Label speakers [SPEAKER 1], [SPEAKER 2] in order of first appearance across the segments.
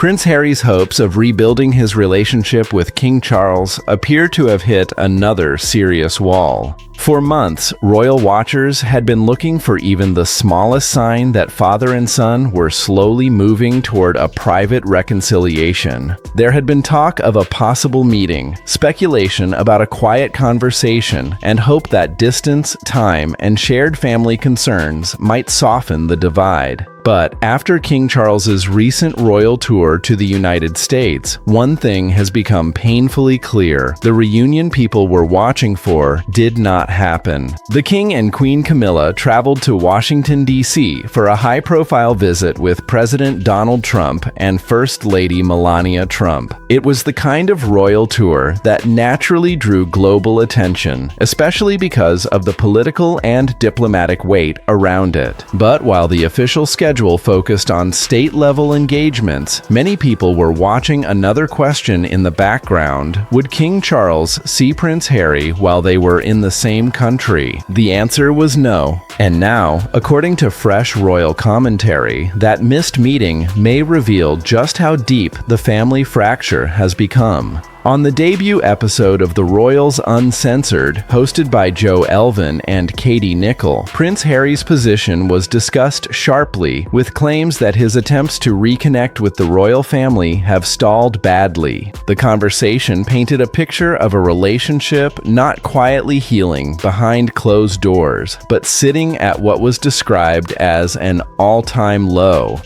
[SPEAKER 1] Prince Harry's hopes of rebuilding his relationship with King Charles appear to have hit another serious wall. For months, royal watchers had been looking for even the smallest sign that father and son were slowly moving toward a private reconciliation. There had been talk of a possible meeting, speculation about a quiet conversation, and hope that distance, time, and shared family concerns might soften the divide. But after King Charles's recent royal tour to the United States, one thing has become painfully clear. The reunion people were watching for did not happen. The King and Queen Camilla traveled to Washington, D.C. for a high-profile visit with President Donald Trump and First Lady Melania Trump. It was the kind of royal tour that naturally drew global attention, especially because of the political and diplomatic weight around it. But while the official schedule focused on state-level engagements, many people were watching another question in the background. Would King Charles see Prince Harry while they were in the same country? The answer was no. And now, according to fresh royal commentary, that missed meeting may reveal just how deep the family fracture has become. On the debut episode of The Royals Uncensored, hosted by Joe Elvin and Katie Nicholl, Prince Harry's position was discussed sharply, with claims that his attempts to reconnect with the royal family have stalled badly. The conversation painted a picture of a relationship not quietly healing behind closed doors, but sitting at what was described as an all-time low.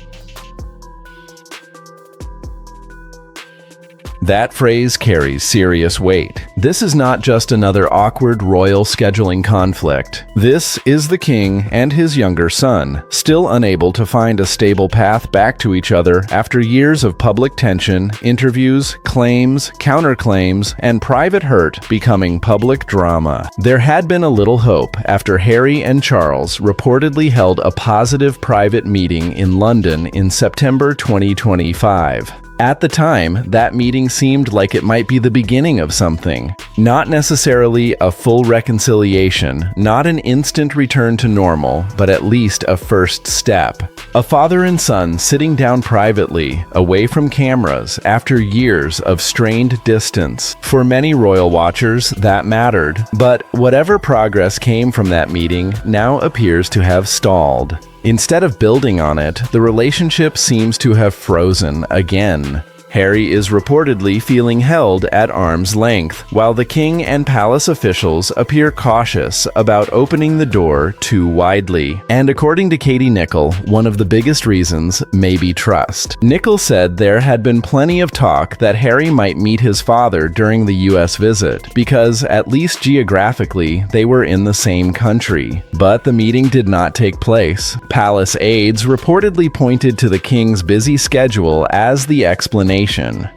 [SPEAKER 1] That phrase carries serious weight. This is not just another awkward royal scheduling conflict. This is the king and his younger son, still unable to find a stable path back to each other after years of public tension, interviews, claims, counterclaims, and private hurt becoming public drama. There had been a little hope after Harry and Charles reportedly held a positive private meeting in London in September 2025. At the time, that meeting seemed like it might be the beginning of something. Not necessarily a full reconciliation, not an instant return to normal, but at least a first step. A father and son sitting down privately, away from cameras, after years of strained distance. For many royal watchers, that mattered. But whatever progress came from that meeting now appears to have stalled. Instead of building on it, the relationship seems to have frozen again. Harry is reportedly feeling held at arm's length, while the king and palace officials appear cautious about opening the door too widely. And according to Katie Nicholl, one of the biggest reasons may be trust. Nicholl said there had been plenty of talk that Harry might meet his father during the U.S. visit, because at least geographically, they were in the same country. But the meeting did not take place. Palace aides reportedly pointed to the king's busy schedule as the explanation.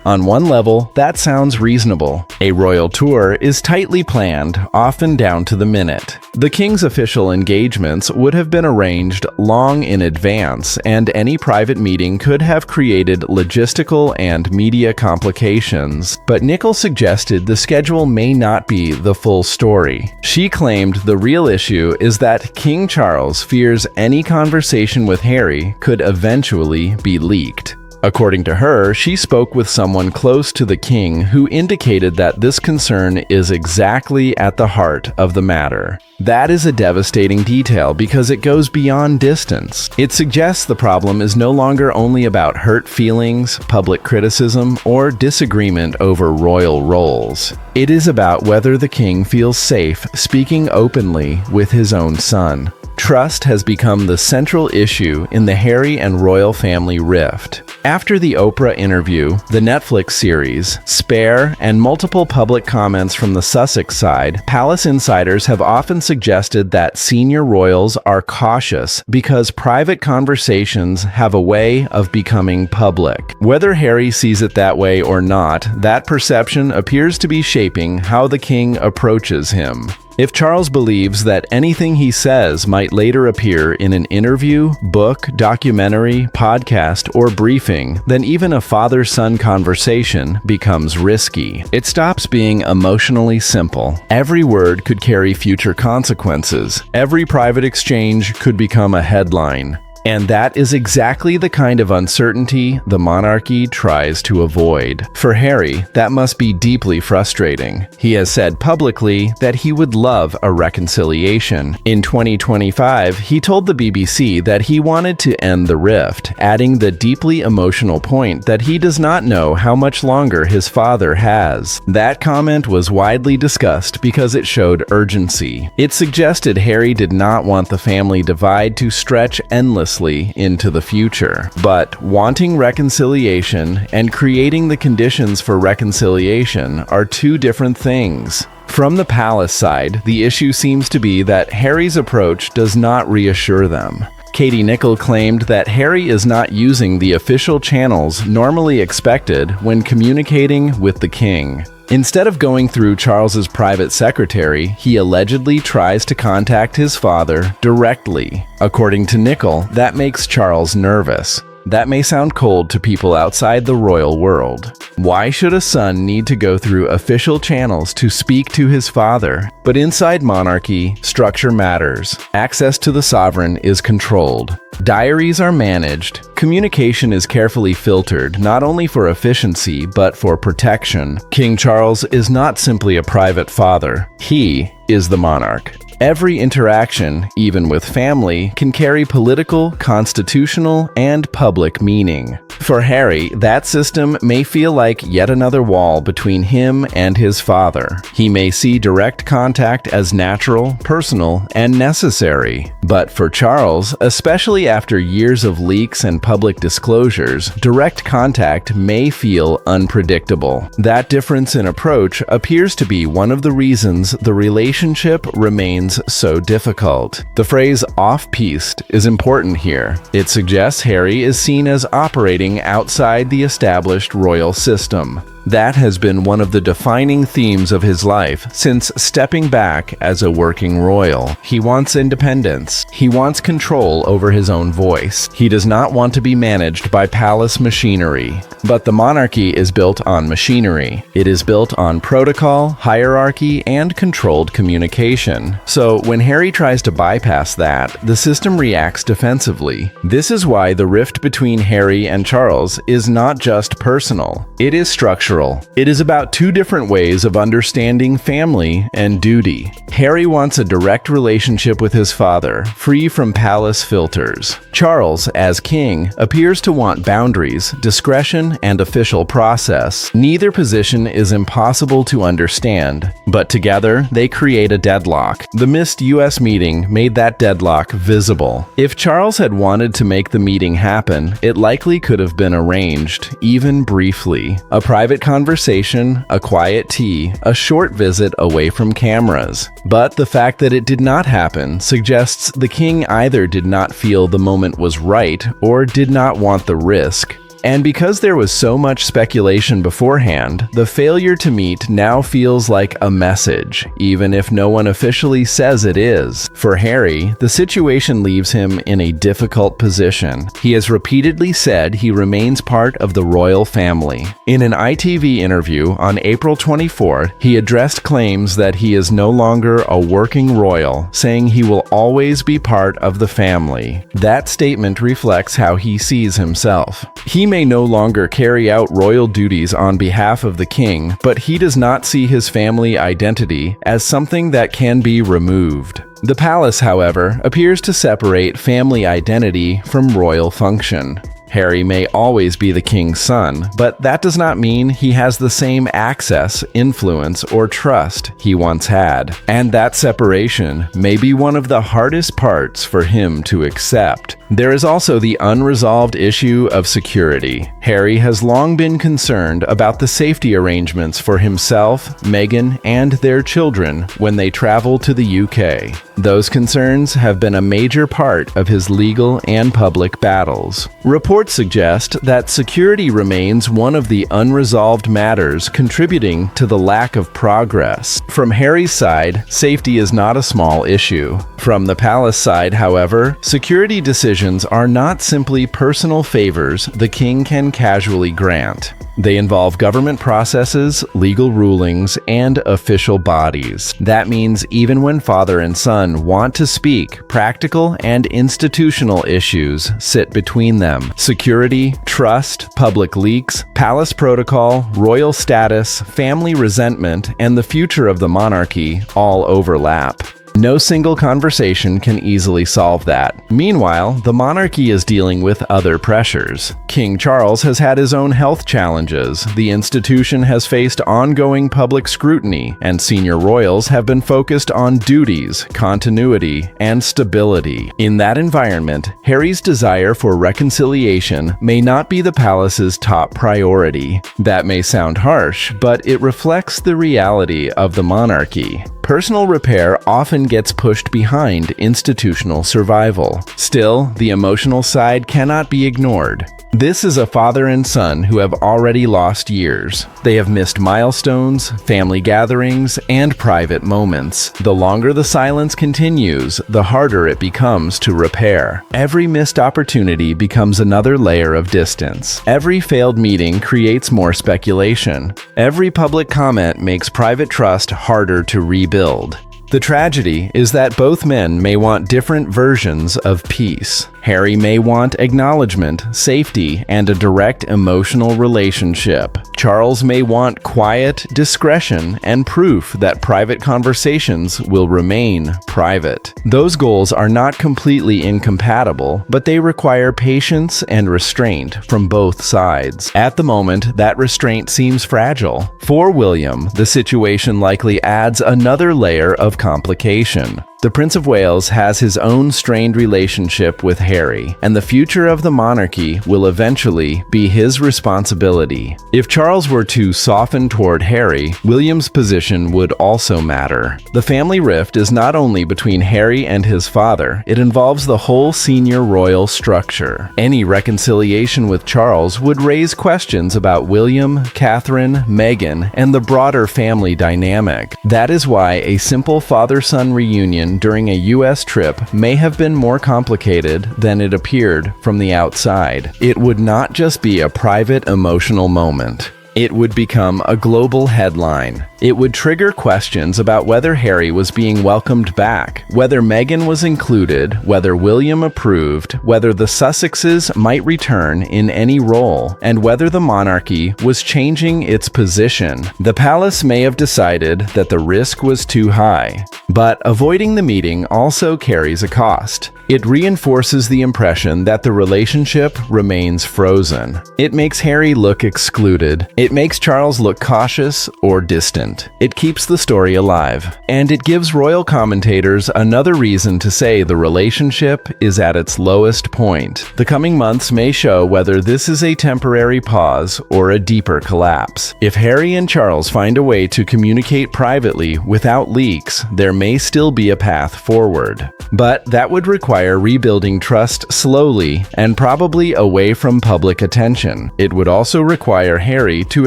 [SPEAKER 1] On one level, that sounds reasonable. A royal tour is tightly planned, often down to the minute. The king's official engagements would have been arranged long in advance, and any private meeting could have created logistical and media complications. But Nicholl suggested the schedule may not be the full story. She claimed the real issue is that King Charles fears any conversation with Harry could eventually be leaked. According to her, she spoke with someone close to the king who indicated that this concern is exactly at the heart of the matter. That is a devastating detail because it goes beyond distance. It suggests the problem is no longer only about hurt feelings, public criticism, or disagreement over royal roles. It is about whether the king feels safe speaking openly with his own son. Trust has become the central issue in the Harry and royal family rift. After the Oprah interview, the Netflix series, Spare, and multiple public comments from the Sussex side, palace insiders have often suggested that senior royals are cautious because private conversations have a way of becoming public. Whether Harry sees it that way or not, that perception appears to be shaping how the king approaches him. If Charles believes that anything he says might later appear in an interview, book, documentary, podcast, or briefing, then even a father-son conversation becomes risky. It stops being emotionally simple. Every word could carry future consequences. Every private exchange could become a headline. And that is exactly the kind of uncertainty the monarchy tries to avoid. For Harry, that must be deeply frustrating. He has said publicly that he would love a reconciliation. In 2025, he told the BBC that he wanted to end the rift, adding the deeply emotional point that he does not know how much longer his father has. That comment was widely discussed because it showed urgency. It suggested Harry did not want the family divide to stretch endlessly into the future. But wanting reconciliation and creating the conditions for reconciliation are two different things. From the palace side, the issue seems to be that Harry's approach does not reassure them. Katie Nicholl claimed that Harry is not using the official channels normally expected when communicating with the king. Instead of going through Charles's private secretary, he allegedly tries to contact his father directly. According to Nicholl, that makes Charles nervous. That may sound cold to people outside the royal world. Why should a son need to go through official channels to speak to his father? But inside monarchy, structure matters. Access to the sovereign is controlled. Diaries are managed. Communication is carefully filtered, not only for efficiency, but for protection. King Charles is not simply a private father. He is the monarch. Every interaction, even with family, can carry political, constitutional, and public meaning. For Harry, that system may feel like yet another wall between him and his father. He may see direct contact as natural, personal, and necessary. But for Charles, especially after years of leaks and public disclosures, direct contact may feel unpredictable. That difference in approach appears to be one of the reasons the relationship remains so difficult. The phrase off-piste is important here. It suggests Harry is seen as operating outside the established royal system. That has been one of the defining themes of his life since stepping back as a working royal. He wants independence. He wants control over his own voice. He does not want to be managed by palace machinery. But the monarchy is built on machinery. It is built on protocol, hierarchy, and controlled communication. So when Harry tries to bypass that, the system reacts defensively. This is why the rift between Harry and Charles is not just personal. It is structural. It is about two different ways of understanding family and duty. Harry wants a direct relationship with his father, free from palace filters. Charles, as king, appears to want boundaries, discretion, and official process. Neither position is impossible to understand, but together they create a deadlock. The missed U.S. meeting made that deadlock visible. If Charles had wanted to make the meeting happen, it likely could have been arranged, even briefly. A private conversation, a quiet tea, a short visit away from cameras. But the fact that it did not happen suggests the king either did not feel the moment was right or did not want the risk. And because there was so much speculation beforehand, the failure to meet now feels like a message, even if no one officially says it is. For Harry, the situation leaves him in a difficult position. He has repeatedly said he remains part of the royal family. In an ITV interview on April 24th, he addressed claims that he is no longer a working royal, saying he will always be part of the family. That statement reflects how he sees himself. He may no longer carry out royal duties on behalf of the king, but he does not see his family identity as something that can be removed. The palace, however, appears to separate family identity from royal function. Harry may always be the king's son, but that does not mean he has the same access, influence, or trust he once had. And that separation may be one of the hardest parts for him to accept. There is also the unresolved issue of security. Harry has long been concerned about the safety arrangements for himself, Meghan, and their children when they travel to the UK. Those concerns have been a major part of his legal and public battles. Reports suggest that security remains one of the unresolved matters contributing to the lack of progress. From Harry's side, safety is not a small issue. From the palace side, however, security decisions are not simply personal favors the king can casually grant. They involve government processes, legal rulings, and official bodies. That means even when father and son want to speak, practical and institutional issues sit between them. Security, trust, public leaks, palace protocol, royal status, family resentment, and the future of the monarchy all overlap. No single conversation can easily solve that. Meanwhile, the monarchy is dealing with other pressures. King Charles has had his own health challenges, the institution has faced ongoing public scrutiny, and senior royals have been focused on duties, continuity, and stability. In that environment, Harry's desire for reconciliation may not be the palace's top priority. That may sound harsh, but it reflects the reality of the monarchy. Personal repair often gets pushed behind institutional survival. Still, the emotional side cannot be ignored. This is a father and son who have already lost years. They have missed milestones, family gatherings, and private moments. The longer the silence continues, the harder it becomes to repair. Every missed opportunity becomes another layer of distance. Every failed meeting creates more speculation. Every public comment makes private trust harder to rebuild. The tragedy is that both men may want different versions of peace. Harry may want acknowledgement, safety, and a direct emotional relationship. Charles may want quiet, discretion, and proof that private conversations will remain private. Those goals are not completely incompatible, but they require patience and restraint from both sides. At the moment, that restraint seems fragile. For William, the situation likely adds another layer of complication. The Prince of Wales has his own strained relationship with Harry, and the future of the monarchy will eventually be his responsibility. If Charles were to soften toward Harry, William's position would also matter. The family rift is not only between Harry and his father, it involves the whole senior royal structure. Any reconciliation with Charles would raise questions about William, Catherine, Meghan, and the broader family dynamic. That is why a simple father-son reunion during a U.S. trip may have been more complicated than it appeared from the outside. It would not just be a private emotional moment. It would become a global headline. It would trigger questions about whether Harry was being welcomed back, whether Meghan was included, whether William approved, whether the Sussexes might return in any role, and whether the monarchy was changing its position. The palace may have decided that the risk was too high. But avoiding the meeting also carries a cost. It reinforces the impression that the relationship remains frozen. It makes Harry look excluded. It makes Charles look cautious or distant. It keeps the story alive. And it gives royal commentators another reason to say the relationship is at its lowest point. The coming months may show whether this is a temporary pause or a deeper collapse. If Harry and Charles find a way to communicate privately without leaks, there may still be a path forward. But that would require rebuilding trust slowly and probably away from public attention. It would also require Harry to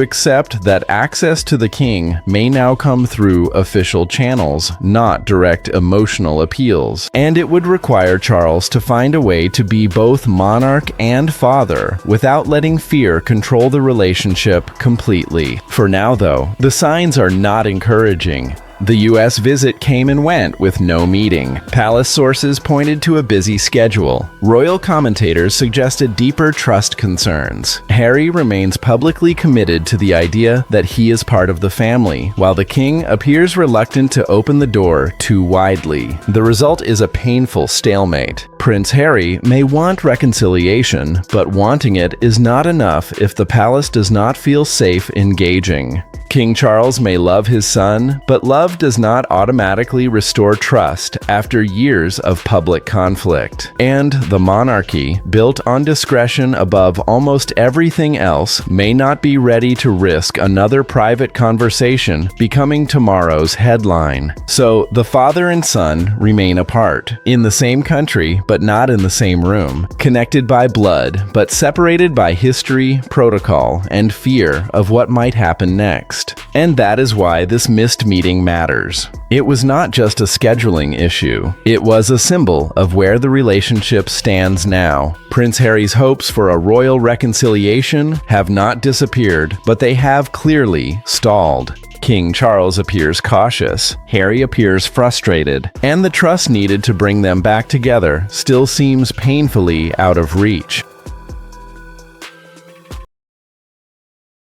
[SPEAKER 1] accept that access to the king may now come through official channels, not direct emotional appeals. And it would require Charles to find a way to be both monarch and father without letting fear control the relationship completely. For now, though, the signs are not encouraging. The U.S. visit came and went with no meeting. Palace sources pointed to a busy schedule. Royal commentators suggested deeper trust concerns. Harry remains publicly committed to the idea that he is part of the family, while the king appears reluctant to open the door too widely. The result is a painful stalemate. Prince Harry may want reconciliation, but wanting it is not enough if the palace does not feel safe engaging. King Charles may love his son, but love does not automatically restore trust after years of public conflict. And the monarchy, built on discretion above almost everything else, may not be ready to risk another private conversation becoming tomorrow's headline. So the father and son remain apart, in the same country but but not in the same room, connected by blood, but separated by history, protocol, and fear of what might happen next. And that is why this missed meeting matters. It was not just a scheduling issue. It was a symbol of where the relationship stands now. Prince Harry's hopes for a royal reconciliation have not disappeared, but they have clearly stalled. King Charles appears cautious, Harry appears frustrated, and the trust needed to bring them back together still seems painfully out of reach.